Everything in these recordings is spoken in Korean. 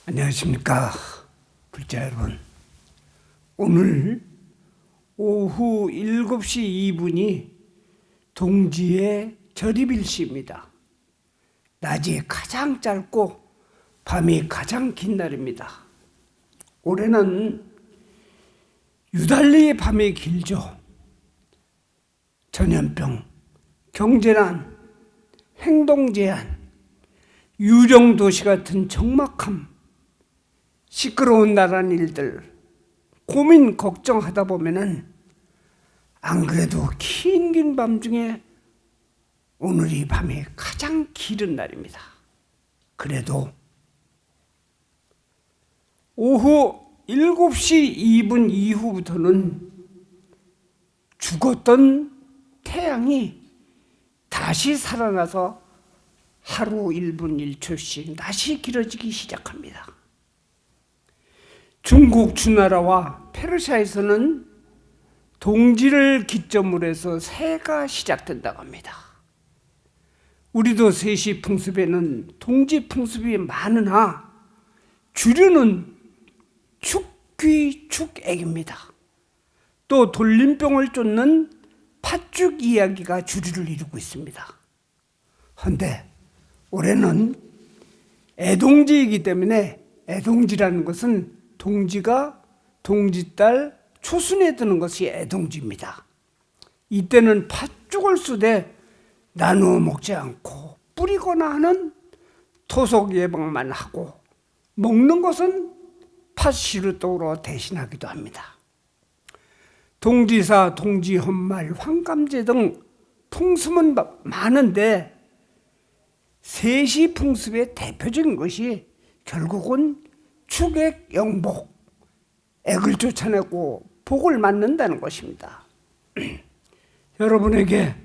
안녕하십니까 불자 여러분. 오늘 오후 7시 2분이 동지의 절입일시입니다. 낮이 가장 짧고 밤이 가장 긴 날입니다. 올해는 유달리 밤이 길죠. 전염병, 경제난, 행동제한, 유령도시 같은 적막함, 시끄러운 나란 일들 고민 걱정하다 보면은 안 그래도 긴 밤 중에 오늘이 밤이 가장 길은 날입니다. 그래도 오후 7시 2분 이후부터는 죽었던 태양이 다시 살아나서 하루 1분 1초씩 낮이 길어지기 시작합니다. 중국 주나라와 페르시아에서는 동지를 기점으로 해서 새해가 시작된다고 합니다. 우리도 세시 풍습에는 동지 풍습이 많으나 주류는 축귀 축액입니다. 또 돌림병을 쫓는 팥죽 이야기가 주류를 이루고 있습니다. 그런데 올해는 애동지이기 때문에 애동지라는 것은 동지가 동지달 초순에 드는 것이 애동지입니다. 이때는 팥죽을 쓰되 나누어 먹지 않고 뿌리거나 하는 토속 예방만 하고 먹는 것은 팥시루떡으로 대신하기도 합니다. 동지사, 동지헌말, 환감제 등 풍습은 많은데 세시 풍습의 대표적인 것이 결국은 축액 영복, 액을 쫓아내고 복을 맞는다는 것입니다. 여러분에게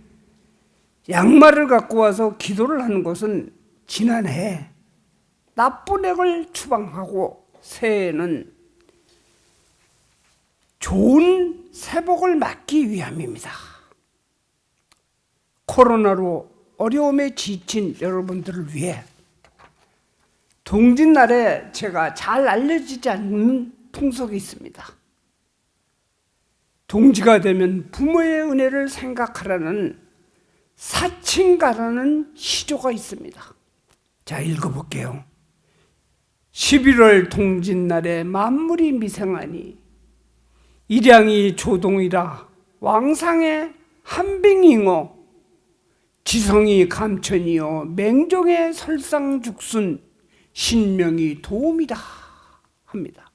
양말을 갖고 와서 기도를 하는 것은 지난해 나쁜 액을 추방하고 새해에는 좋은 새복을 맞기 위함입니다. 코로나로 어려움에 지친 여러분들을 위해 동짓날에 제가 잘 알려지지 않는 풍속이 있습니다. 동지가 되면 부모의 은혜를 생각하라는 사칭가라는 시조가 있습니다. 자, 읽어볼게요. 11월 동짓날에 만물이 미생하니 일양이 조동이라 왕상의 한빙잉어 지성이 감천이요 맹종의 설상죽순 신명이 도움이다 합니다.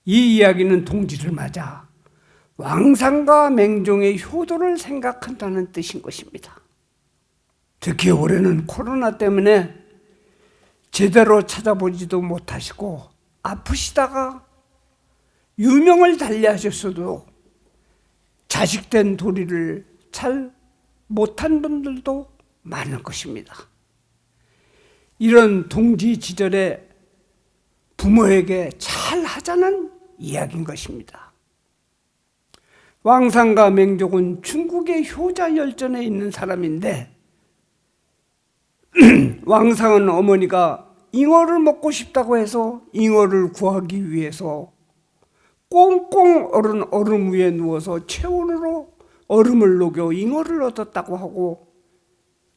이 이야기는 동지를 맞아 왕상과 맹종의 효도를 생각한다는 뜻인 것입니다. 특히 올해는 코로나 때문에 제대로 찾아보지도 못하시고 아프시다가 유명을 달리하셨어도 자식된 도리를 잘 못한 분들도 많을 것입니다. 이런 동지 지절에 부모에게 잘 하자는 이야기인 것입니다. 왕상과 맹족은 중국의 효자 열전에 있는 사람인데 왕상은 어머니가 잉어를 먹고 싶다고 해서 잉어를 구하기 위해서 꽁꽁 얼은 얼음 위에 누워서 체온으로 얼음을 녹여 잉어를 얻었다고 하고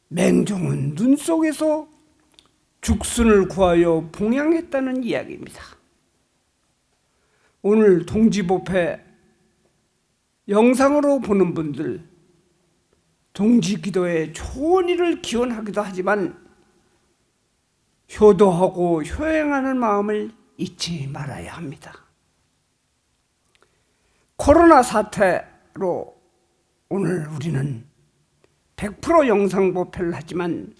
맹종은 눈 속에서 죽순을 구하여 봉양했다는 이야기입니다. 오늘 동지법회 영상으로 보는 분들 동지기도에 좋은 일을 기원하기도 하지만 효도하고 효행하는 마음을 잊지 말아야 합니다. 코로나 사태로 오늘 우리는 100% 영상법회를 하지만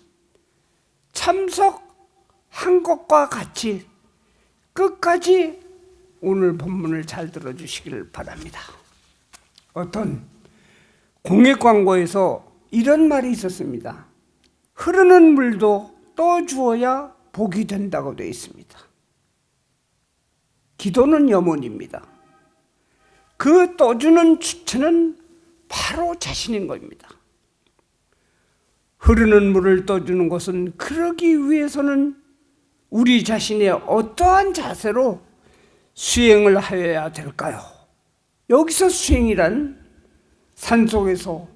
참석한 것과 같이 끝까지 오늘 본문을 잘 들어주시기를 바랍니다. 어떤 공익 광고에서 이런 말이 있었습니다. 흐르는 물도 떠주어야 복이 된다고 되어 있습니다. 기도는 염원입니다. 그 떠주는 주체는 바로 자신인 겁니다. 흐르는 물을 떠주는 것은 그러기 위해서는 우리 자신의 어떠한 자세로 수행을 하여야 될까요? 여기서 수행이란 산속에서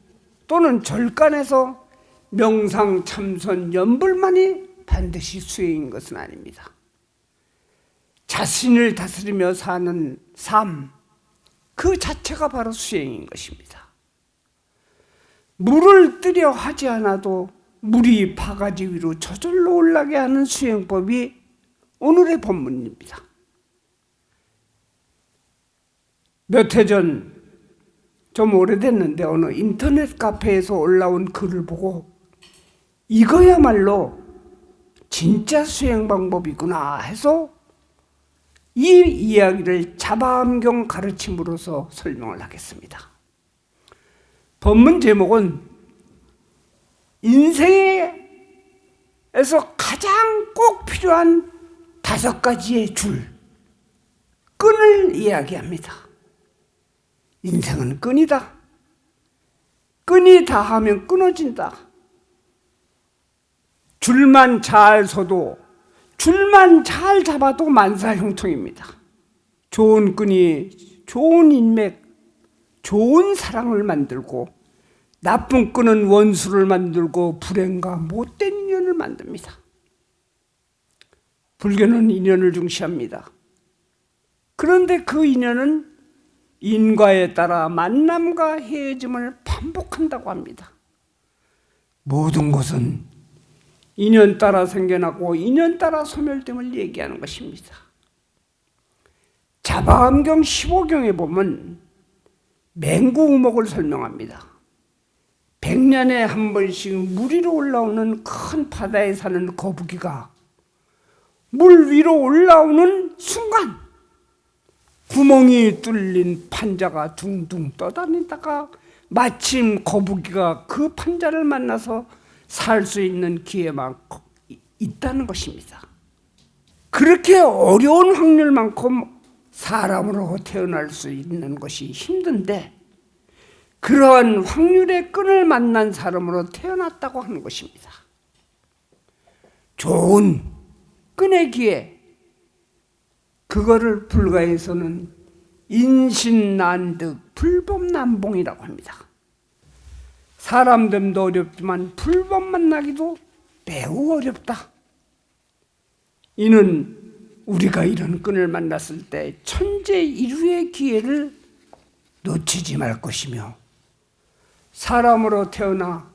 또는 절간에서 명상, 참선, 연불만이 반드시 수행인 것은 아닙니다. 자신을 다스리며 사는 삶, 그 자체가 바로 수행인 것입니다. 물을 뜨려 하지 않아도 물이 바가지 위로 저절로 올라게 하는 수행법이 오늘의 본문입니다. 몇 해 전, 좀 오래됐는데 어느 인터넷 카페에서 올라온 글을 보고 이거야말로 진짜 수행 방법이구나 해서 이 이야기를 자바암경 가르침으로서 설명을 하겠습니다. 본문 제목은 인생에서 가장 꼭 필요한 5가지의 줄, 끈을 이야기합니다. 인생은 끈이다. 끈이 다하면 끊어진다. 줄만 잘 서도, 줄만 잘 잡아도 만사형통입니다. 좋은 끈이 좋은 인맥, 좋은 사랑을 만들고 나쁜 끈은 원수를 만들고 불행과 못된 인연을 만듭니다. 불교는 인연을 중시합니다. 그런데 그 인연은 인과에 따라 만남과 헤어짐을 반복한다고 합니다. 모든 것은 인연 따라 생겨나고 인연 따라 소멸됨을 얘기하는 것입니다. 자바암경 15경에 보면 맹구우목을 설명합니다. 100년에 한 번씩 물 위로 올라오는 큰 바다에 사는 거북이가 물 위로 올라오는 순간 구멍이 뚫린 판자가 둥둥 떠다니다가 마침 거북이가 그 판자를 만나서 살 수 있는 기회만 있다는 것입니다. 그렇게 어려운 확률만큼 사람으로 태어날 수 있는 것이 힘든데 그러한 확률의 끈을 만난 사람으로 태어났다고 하는 것입니다. 좋은 끈의 기회, 그거를 불가에서는 인신난득 불법난봉이라고 합니다. 사람 됨도 어렵지만 불법 만나기도 매우 어렵다. 이는 우리가 이런 끈을 만났을 때 천재일우의 기회를 놓치지 말 것이며 사람으로 태어나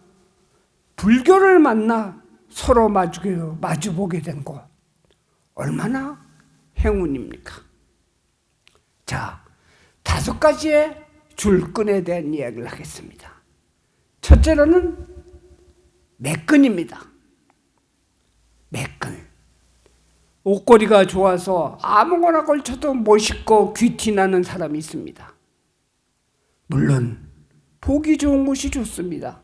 불교를 만나 서로 마주보게 된 것 얼마나 행운입니까? 자, 5가지의 줄끈에 대한 이야기를 하겠습니다. 첫째로는 매끈입니다. 매끈. 옷걸이가 좋아서 아무거나 걸쳐도 멋있고 귀티나는 사람이 있습니다. 물론 보기 좋은 것이 좋습니다.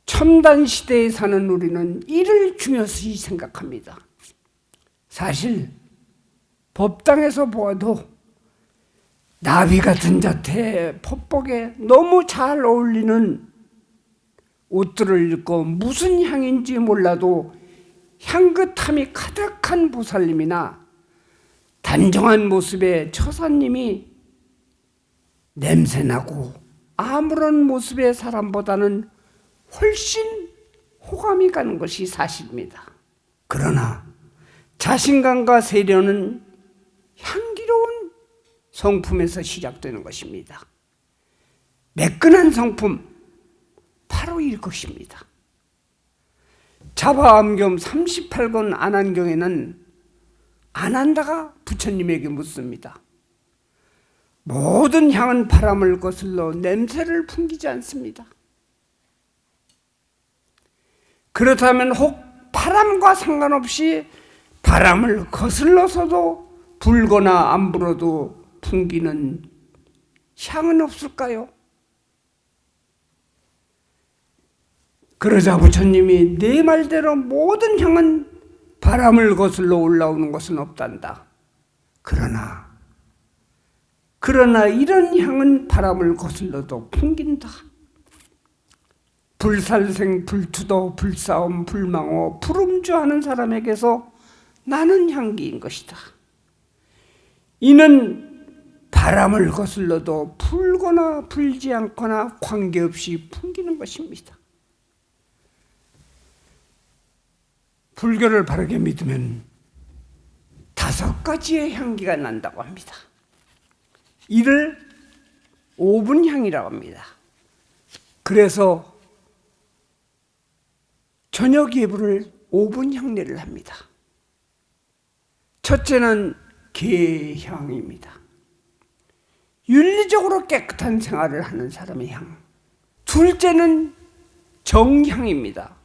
첨단 시대에 사는 우리는 이를 중요시 생각합니다. 사실 법당에서 보아도 나비 같은 자태의 법복에 너무 잘 어울리는 옷들을 입고 무슨 향인지 몰라도 향긋함이 가득한 보살님이나 단정한 모습의 처사님이 냄새나고 아무런 모습의 사람보다는 훨씬 호감이 가는 것이 사실입니다. 그러나 자신감과 세련은 향기로운 성품에서 시작되는 것입니다. 매끈한 성품, 바로 이것입니다. 자바암경 38권 안한경에는 안한다가 부처님에게 묻습니다. 모든 향은 바람을 거슬러 냄새를 풍기지 않습니다. 그렇다면 혹 바람과 상관없이 바람을 거슬러서도 불거나 안 불어도 풍기는 향은 없을까요? 그러자 부처님이 네 말대로 모든 향은 바람을 거슬러 올라오는 것은 없단다. 그러나 이런 향은 바람을 거슬러도 풍긴다. 불살생, 불투도, 불싸움, 불망호, 불음주하는 사람에게서 나는 향기인 것이다. 이는 바람을 거슬러도 불거나 불지 않거나 관계없이 풍기는 것입니다. 불교를 바르게 믿으면 5가지의 향기가 난다고 합니다. 이를 5분 향이라고 합니다. 그래서 저녁 예불을 5분 향례를 합니다. 첫째는 계향입니다. 윤리적으로 깨끗한 생활을 하는 사람의 향. 둘째는 정향입니다.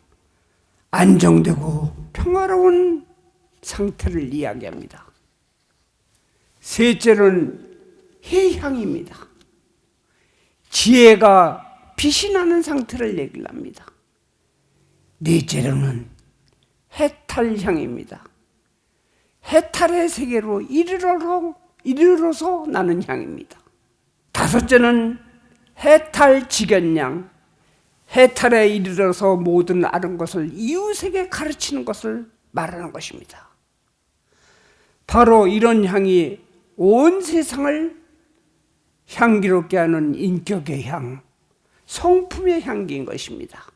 안정되고 평화로운 상태를 이야기합니다. 셋째는 해향입니다. 지혜가 빛이 나는 상태를 얘기를 합니다. 넷째로는 해탈향입니다. 해탈의 세계로 이르러서 나는 향입니다. 다섯째는 해탈직연향, 해탈에 이르러서 모든 아는 것을 이웃에게 가르치는 것을 말하는 것입니다. 바로 이런 향이 온 세상을 향기롭게 하는 인격의 향, 성품의 향기인 것입니다.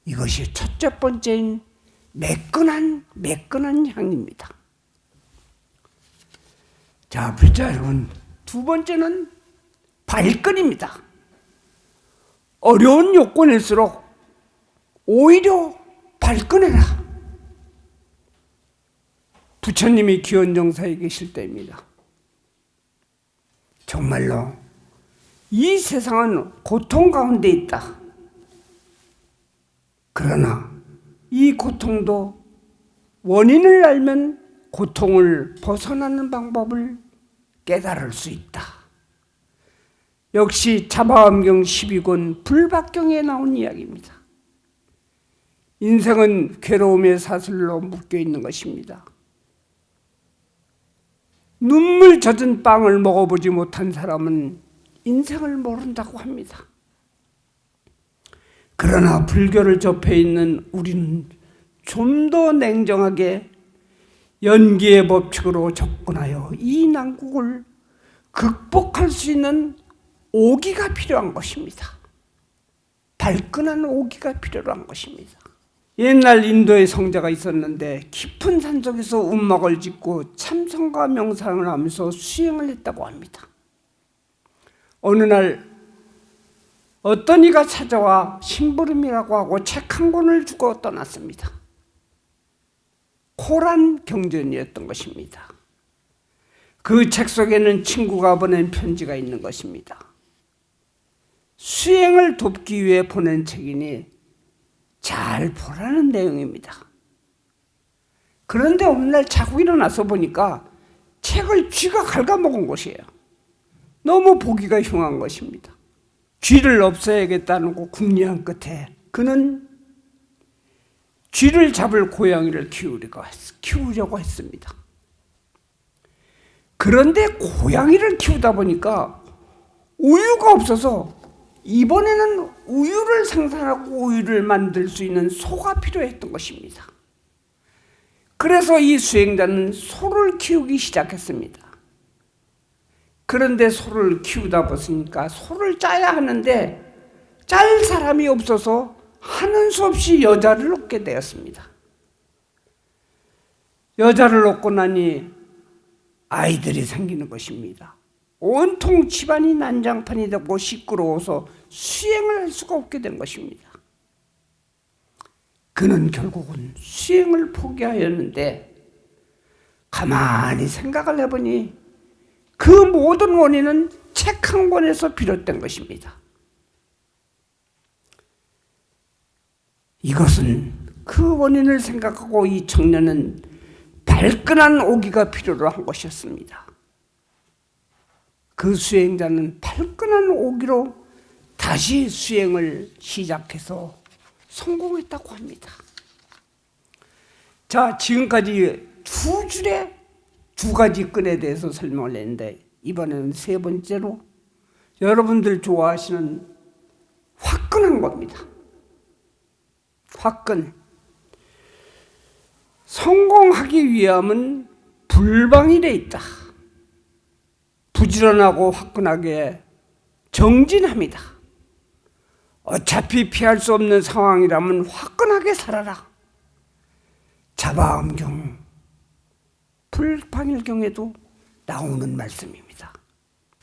이것이 첫째 번째인 매끈한 향입니다. 자, 불자 여러분, 두 번째는 발끈입니다. 어려운 요건일수록 오히려 발끈해라. 부처님이 기원정사에 계실 때입니다. 정말로 이 세상은 고통 가운데 있다. 그러나 이 고통도 원인을 알면 고통을 벗어나는 방법을 깨달을 수 있다. 역시 자바암경 12권 불박경에 나온 이야기입니다. 인생은 괴로움의 사슬로 묶여 있는 것입니다. 눈물 젖은 빵을 먹어보지 못한 사람은 인생을 모른다고 합니다. 그러나 불교를 접해 있는 우리는 좀 더 냉정하게 연기의 법칙으로 접근하여 이 난국을 극복할 수 있는 오기가 필요한 것입니다. 발끈한 오기가 필요한 것입니다. 옛날 인도에 성자가 있었는데 깊은 산속에서 움막을 짓고 참선과 명상을 하면서 수행을 했다고 합니다. 어느 날 어떤 이가 찾아와 심부름이라고 하고 책 한 권을 주고 떠났습니다. 코란 경전이었던 것입니다. 그 책 속에는 친구가 보낸 편지가 있는 것입니다. 수행을 돕기 위해 보낸 책이니 잘 보라는 내용입니다. 그런데 어느 날 자고 일어나서 보니까 책을 쥐가 갉아먹은 것이에요. 너무 보기가 흉한 것입니다. 쥐를 없애야겠다는 궁리한 끝에 그는 쥐를 잡을 고양이를 키우려고 했습니다. 그런데 고양이를 키우다 보니까 우유가 없어서 이번에는 우유를 생산하고 우유를 만들 수 있는 소가 필요했던 것입니다. 그래서 이 수행자는 소를 키우기 시작했습니다. 그런데 소를 키우다 보니까 소를 짜야 하는데 짤 사람이 없어서 하는 수 없이 여자를 얻게 되었습니다. 여자를 얻고 나니 아이들이 생기는 것입니다. 온통 집안이 난장판이 되고 시끄러워서 수행을 할 수가 없게 된 것입니다. 그는 결국은 수행을 포기하였는데 가만히 생각을 해보니 그 모든 원인은 책 한 권에서 비롯된 것입니다. 이것은 그 원인을 생각하고 이 청년은 발끈한 오기가 필요로 한 것이었습니다. 그 수행자는 발끈한 오기로 다시 수행을 시작해서 성공했다고 합니다. 자, 지금까지 두 줄에 두 가지 끈에 대해서 설명을 했는데 이번에는 세 번째로 여러분들 좋아하시는 화끈한 겁니다. 화끈. 성공하기 위함은 불방일에 있다. 부지런하고 화끈하게 정진합니다. 어차피 피할 수 없는 상황이라면 화끈하게 살아라. 자바음경, 불방일경에도 나오는 말씀입니다.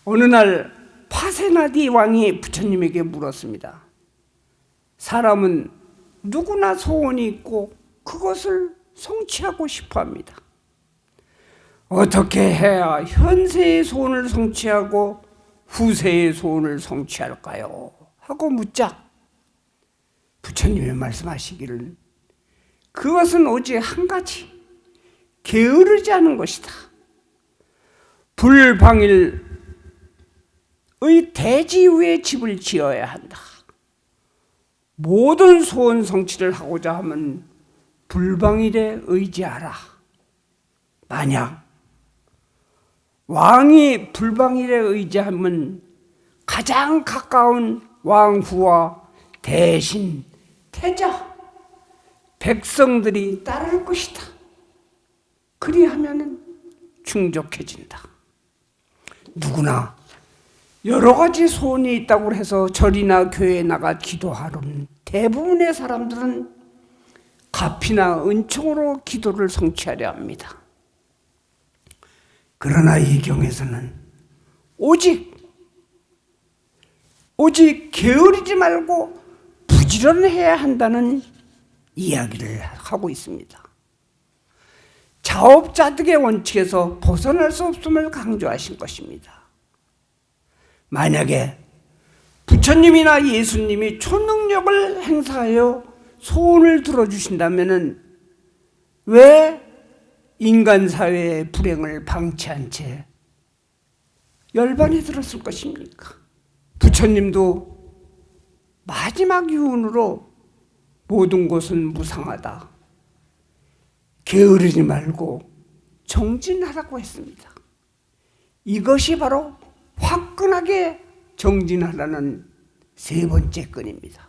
어느 날 파세나디 왕이 부처님에게 물었습니다. 사람은 누구나 소원이 있고 그것을 성취하고 싶어 합니다. 어떻게 해야 현세의 소원을 성취하고 후세의 소원을 성취할까요? 하고 묻자 부처님이 말씀하시기를 그것은 오직 한 가지, 게으르지 않은 것이다. 불방일의 대지 위에 집을 지어야 한다. 모든 소원 성취를 하고자 하면 불방일에 의지하라. 만약 왕이 불방일에 의지하면 가장 가까운 왕후와 대신, 태자, 백성들이 따를 것이다. 그리하면 충족해진다. 누구나 여러 가지 소원이 있다고 해서 절이나 교회에 나가 기도하는 대부분의 사람들은 갑이나 은총으로 기도를 성취하려 합니다. 그러나 이 경에서는 오직 게으르지 말고 부지런해야 한다는 이야기를 하고 있습니다. 자업자득의 원칙에서 벗어날 수 없음을 강조하신 것입니다. 만약에 부처님이나 예수님이 초능력을 행사하여 소원을 들어주신다면 왜 인간 사회의 불행을 방치한 채 열반에 들었을 것입니까? 부처님도 마지막 유언으로 모든 것은 무상하다. 게으르지 말고 정진하라고 했습니다. 이것이 바로 화끈하게 정진하라는 세 번째 끈입니다.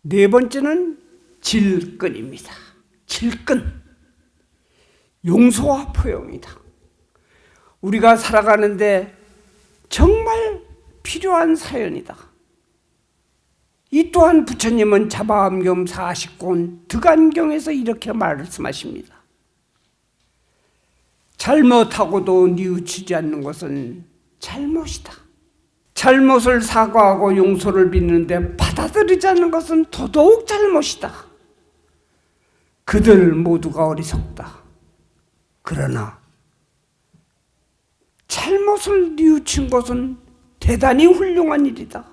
네 번째는 질끈입니다. 질끈, 용서와 포용이다. 우리가 살아가는데 정말 필요한 사연이다. 이 또한 부처님은 자바암경 40권 득안경에서 이렇게 말씀하십니다. 잘못하고도 뉘우치지 않는 것은 잘못이다. 잘못을 사과하고 용서를 빚는데 받아들이지 않는 것은 더더욱 잘못이다. 그들 모두가 어리석다. 그러나 잘못을 뉘우친 것은 대단히 훌륭한 일이다.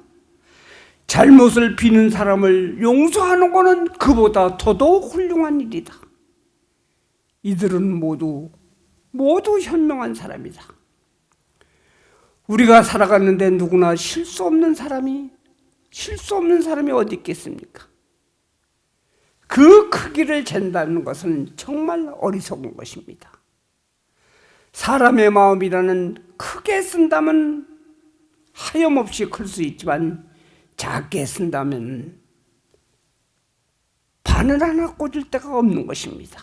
잘못을 비는 사람을 용서하는 것은 그보다 더더욱 훌륭한 일이다. 이들은 모두 현명한 사람이다. 우리가 살아가는데 누구나 실수 없는 사람이 어디 있겠습니까? 그 크기를 잰다는 것은 정말 어리석은 것입니다. 사람의 마음이라는 크게 쓴다면 하염없이 클 수 있지만 작게 쓴다면 바늘 하나 꽂을 데가 없는 것입니다.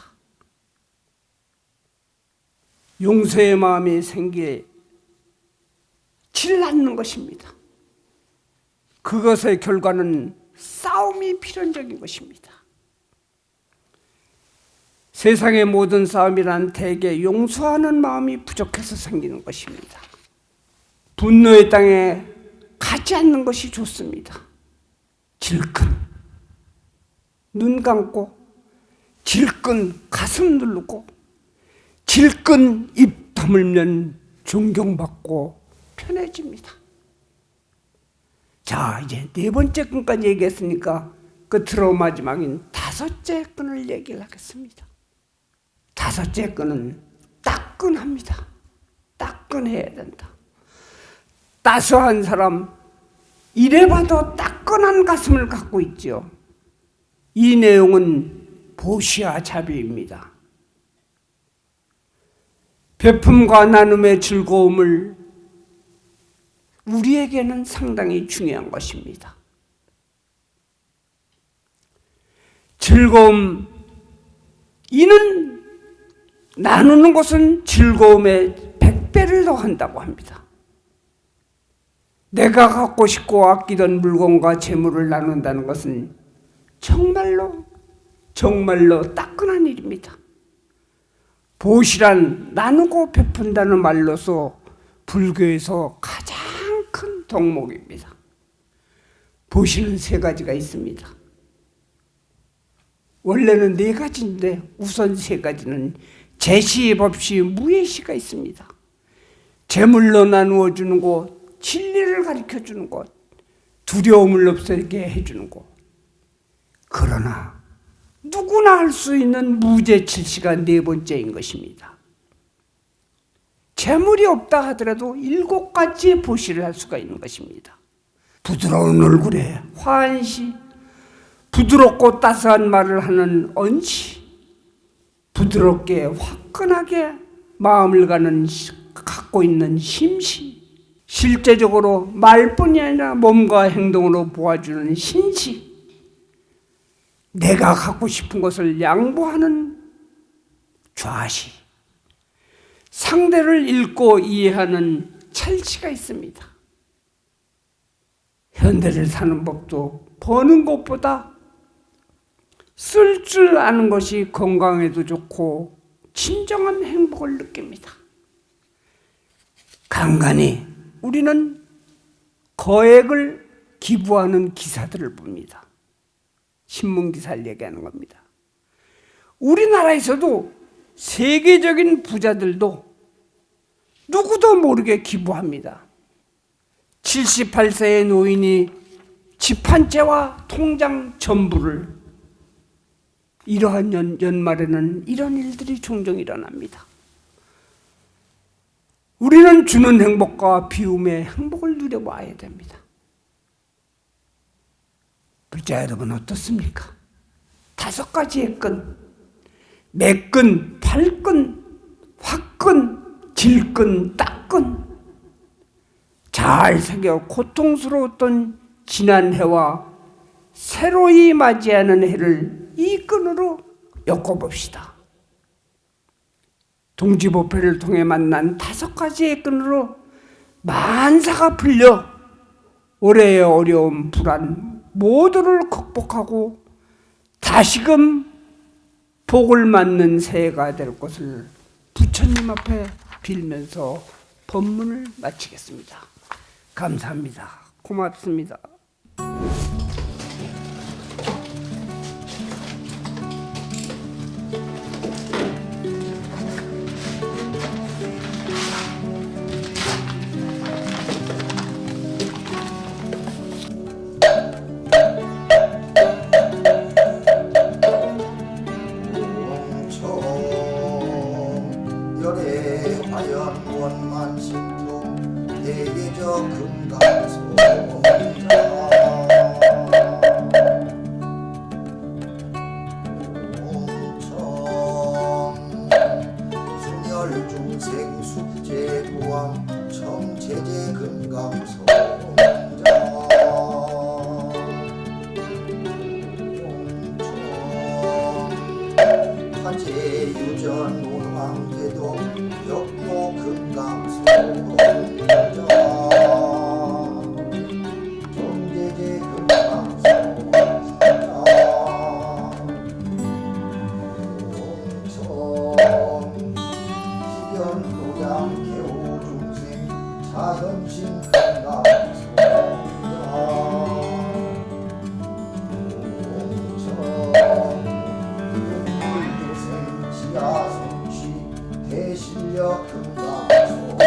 용서의 마음이 생기질 않는 것입니다. 그것의 결과는 싸움이 필연적인 것입니다. 세상의 모든 싸움이란 대개 용서하는 마음이 부족해서 생기는 것입니다. 분노의 땅에 가지 않는 것이 좋습니다. 질끈 눈 감고, 질끈 가슴 누르고, 질끈 입 다물면 존경받고 편해집니다. 자, 이제 네 번째 끈까지 얘기했으니까 끝으로 마지막인 다섯째 끈을 얘기를 하겠습니다. 다섯째 끈은 따끈합니다. 따끈해야 된다. 따스한 사람, 이래봐도 따끈한 가슴을 갖고 있죠. 이 내용은 보시아 자비입니다. 베품과 나눔의 즐거움을 우리에게는 상당히 중요한 것입니다. 즐거움, 이는 나누는 것은 즐거움의 100배를 더한다고 합니다. 내가 갖고 싶고 아끼던 물건과 재물을 나눈다는 것은 정말로 따끈한 일입니다. 보시란 나누고 베푼다는 말로서 불교에서 가장 큰 덕목입니다. 보시는 세 가지가 있습니다. 원래는 네 가지인데 우선 세 가지는 제시, 법시, 무예시가 있습니다. 재물로 나누어 주는 곳, 진리를 가르쳐 주는 곳, 두려움을 없애게 해주는 곳. 그러나 누구나 할 수 있는 무제칠시가 네 번째인 것입니다. 재물이 없다 하더라도 7가지의 보시를 할 수가 있는 것입니다. 부드러운 얼굴에 화한시, 부드럽고 따스한 말을 하는 언시, 부드럽게 화끈하게 마음을 갖고 있는 심시, 실제적으로 말뿐이 아니라 몸과 행동으로 보아주는 신시, 내가 갖고 싶은 것을 양보하는 좌시, 상대를 읽고 이해하는 찰시가 있습니다. 현대를 사는 법도 버는 것보다 쓸 줄 아는 것이 건강에도 좋고 진정한 행복을 느낍니다. 간간히 우리는 거액을 기부하는 기사들을 봅니다. 신문 기사를 얘기하는 겁니다. 우리나라에서도 세계적인 부자들도 누구도 모르게 기부합니다. 78세의 노인이 집 한 채와 통장 전부를, 이러한 연말에는 이런 일들이 종종 일어납니다. 우리는 주는 행복과 비움의 행복을 누려봐야 됩니다. 불자 여러분 어떻습니까? 5가지의 끈, 매끈, 팔끈, 화끈, 질끈, 따끈, 잘 새겨 고통스러웠던 지난 해와 새로이 맞이하는 해를 이 끈으로 엮어봅시다. 동지보패를 통해 만난 5가지의 끈으로 만사가 풀려 올해의 어려움, 불안 모두를 극복하고 다시금 복을 맞는 새해가 될 것을 부처님 앞에 빌면서 법문을 마치겠습니다. 감사합니다. 고맙습니다. 대실력 금강소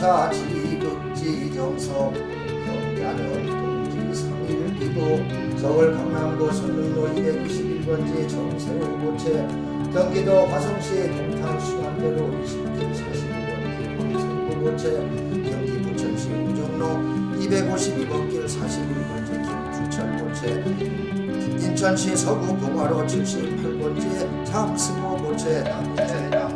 2차 지극지 정석 경자는 동지 3일기도 서울 강남구 선릉로 291번지 정세호 고체 경기도 화성시 동탄 수안대로 20길 49번지 황성구 고체 경기 부천시 우정로 252번길 41번지 김주철 고체 인천시 서구 봉화로 78번지 장승호 고체 남인천당